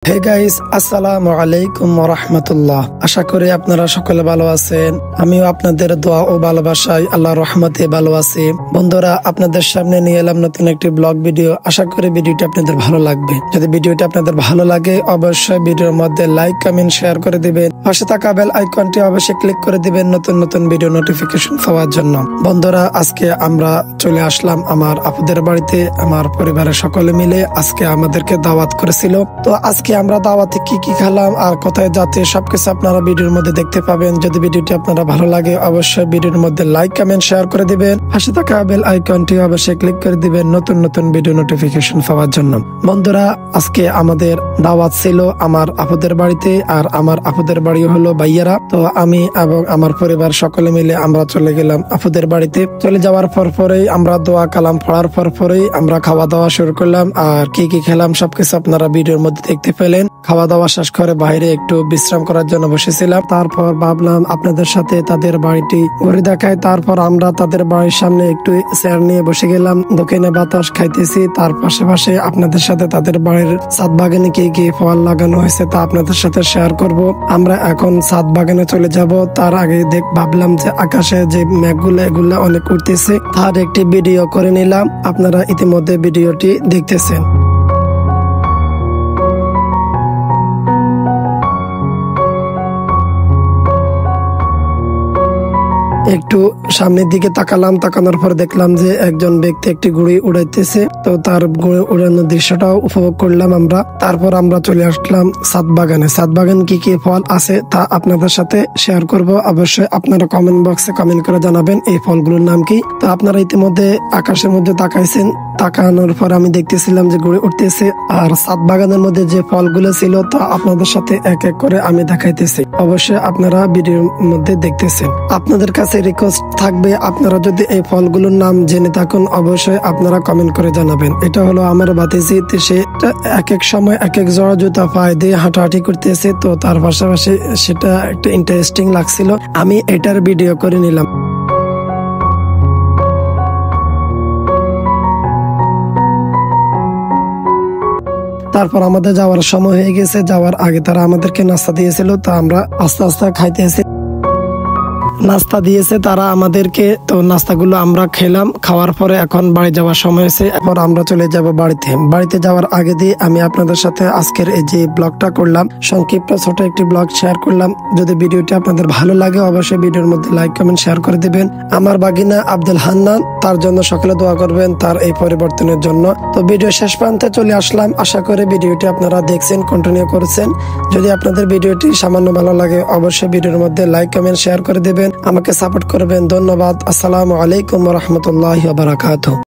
Hey guys, আসসালামু আলাইকুম ওয়া রাহমাতুল্লাহ। আশা করি আপনারা সকলে ভালো আছেন। আমিও আপনাদের দোয়া ও ভালোবাসায় আল্লাহর রহমতে ভালো আছি। বন্ধুরা, আপনাদের সামনে নিয়ে এলাম নতুন একটি ব্লগ ভিডিও। আশা করি ভিডিওটি আপনাদের ভালো লাগবে। যদি ভিডিওটি আপনাদের ভালো লাগে অবশ্যই ভিডিওর মধ্যে লাইক, কমেন্ট, শেয়ার করে দিবেন। পাশে থাকা বেল আইকনটি অবশ্যই ক্লিক করে দিবেন নতুন নতুন ভিডিও নোটিফিকেশন পাওয়ার জন্য। বন্ধুরা, আজকে আমরা চলে আসলাম আমার আপুদের বাড়িতে। আমার পরিবারের সকলে মিলে আজকে আমাদেরকে দাওয়াত করেছিল। তো আজকে আমরা দাওয়াতে কি কি খেলাম আর কোথায় যাচ্ছে সবকিছু আপনারা ভিডিওর মধ্যে দেখতে পাবেন। যদি ভিডিওটি আপনারা ভালো লাগে অবশ্যই ভিডিওর মধ্যে লাইক, কমেন্ট, শেয়ার করে দিবেন। পাশে থাকা বেল আইকনটি অবশ্যই ক্লিক করে দিবেন নতুন নতুন ভিডিও নোটিফিকেশন পাওয়ার জন্য। বন্ধুরা, আজকে আমাদের দাওয়াত ছিল আমার আপুদের বাড়িতে, আর আমার আপুদের বাড়ি হলো বাইয়ারা। তো আমি এবং আমার পরিবার সকলে মিলে আমরা চলে গেলাম আপুদের বাড়িতে। চলে যাওয়ার পরেই আমরা দোয়া কালাম পড়ার পরেই আমরা খাওয়া দাওয়া শুরু করলাম। আর কি কি খেলাম সবকিছু আপনারা ভিডিওর মধ্যে দেখতে পেলেন। খাওয়া দাওয়া শেষ করে বাইরে একটু বিশ্রাম করার জন্য বসেছিলাম। তারপর ভাবলাম আপনাদের সাথে তাদের বাড়িটি ঘুরে দেখাই। তারপর আমরা তাদের বাড়ির সামনে একটু চেয়ার নিয়ে বসে গেলাম, দোকানে বাতাস খাইতেছি। তার পাশে আপনাদের সাথে তাদের বাড়ির ছাদ বাগানে কি কি ফল লাগানো হয়েছে তা আপনাদের সাথে শেয়ার করব। আমরা এখন ছাদ বাগানে চলে যাব। তার আগে ভাবলাম যে আকাশে যে মেঘগুলো এগুলো অনেক উঠতেছে, তার একটি ভিডিও করে নিলাম। আপনারা ইতিমধ্যে ভিডিওটি দেখতেছেন। একটু সামনের দিকে তাকালাম, তাকানোর পর দেখলাম যে একজন ব্যক্তি একটি ঘুড়ি উড়াইতেছে। তো তার ঘুড়ি উড়ানোর দৃশ্যটাও উপভোগ করলাম আমরা। তারপর আমরা চলে আসলাম ছাদ বাগানে। ছাদ বাগান কি কি ফল আছে তা আপনাদের সাথে শেয়ার করব। অবশ্যই আপনারা কমেন্ট বক্সে কমেন্ট করে জানাবেন এই ফলগুলোর নাম কি। তো আপনারা ইতিমধ্যে আকাশের মধ্যে তাকাইছেন, তাকানোর পর আমি দেখতেছিলাম যে ঘুরে উঠতেছে। আর ছাদ বাগানের মধ্যে যে ফলগুলো ছিল তা আপনাদের সাথে এক এক করে আমি দেখাইতেছি। অবশ্যই আপনারা ভিডিওর মধ্যে দেখতেছেন। আপনাদের কাছে রিকোয়েস্ট থাকবে, আপনারা যদি এই ফলগুলোর নাম জেনে থাকুন অবশ্যই আপনারা কমেন্ট করে জানাবেন। এটা হলো আমার ভাতিজি, সে এক এক সময় এক এক জোড়া জুতা পায়ে দিয়ে হাঁটাহাঁটি করতেছে। তো তার পাশাপাশি সেটা একটা ইন্টারেস্টিং লাগছিল, আমি এটার ভিডিও করে নিলাম। তারপর আমাদের যাওয়ার সময় হয়ে গেছে। যাওয়ার আগে তারা আমাদেরকে নাস্তা দিয়েছিল। তা আমরা আস্তে আস্তে খাইতেছি। নাস্তা দিয়েছে তারা আমাদেরকে। তো নাস্তাগুলো আমরা খেলাম। খাওয়ার পরে এখন বাড়ি যাওয়ার সময় হয়েছে। এরপর আমরা চলে যাব বাড়িতে যাওয়ার আগে দিয়ে আমি আপনাদের সাথে আজকের এই যে ব্লগটা করলাম, সংক্ষিপ্ত ছোট একটি ব্লগ শেয়ার করলাম। যদি ভিডিওটি আপনাদের ভালো লাগে অবশ্যই ভিডিওর মধ্যে লাইক, কমেন্ট, শেয়ার করে দিবেন। আমার বাগিনা আব্দুল হান্নান, তার জন্য সকলে দোয়া করবেন তার এই পরিবর্তনের জন্য। তো ভিডিও শেষ প্রান্তে চলে আসলাম। আশা করি ভিডিওটি আপনারা দেখছেন, কন্টিনিউ করেছেন। যদি আপনাদের ভিডিওটি সামান্য ভালো লাগে অবশ্যই ভিডিওর মধ্যে লাইক, কমেন্ট, শেয়ার করে দিবেন, আমাকে সাপোর্ট করবেন। ধন্যবাদ। আসসালামু আলাইকুম ওয়া রাহমাতুল্লাহি ওয়া বারাকাতুহু।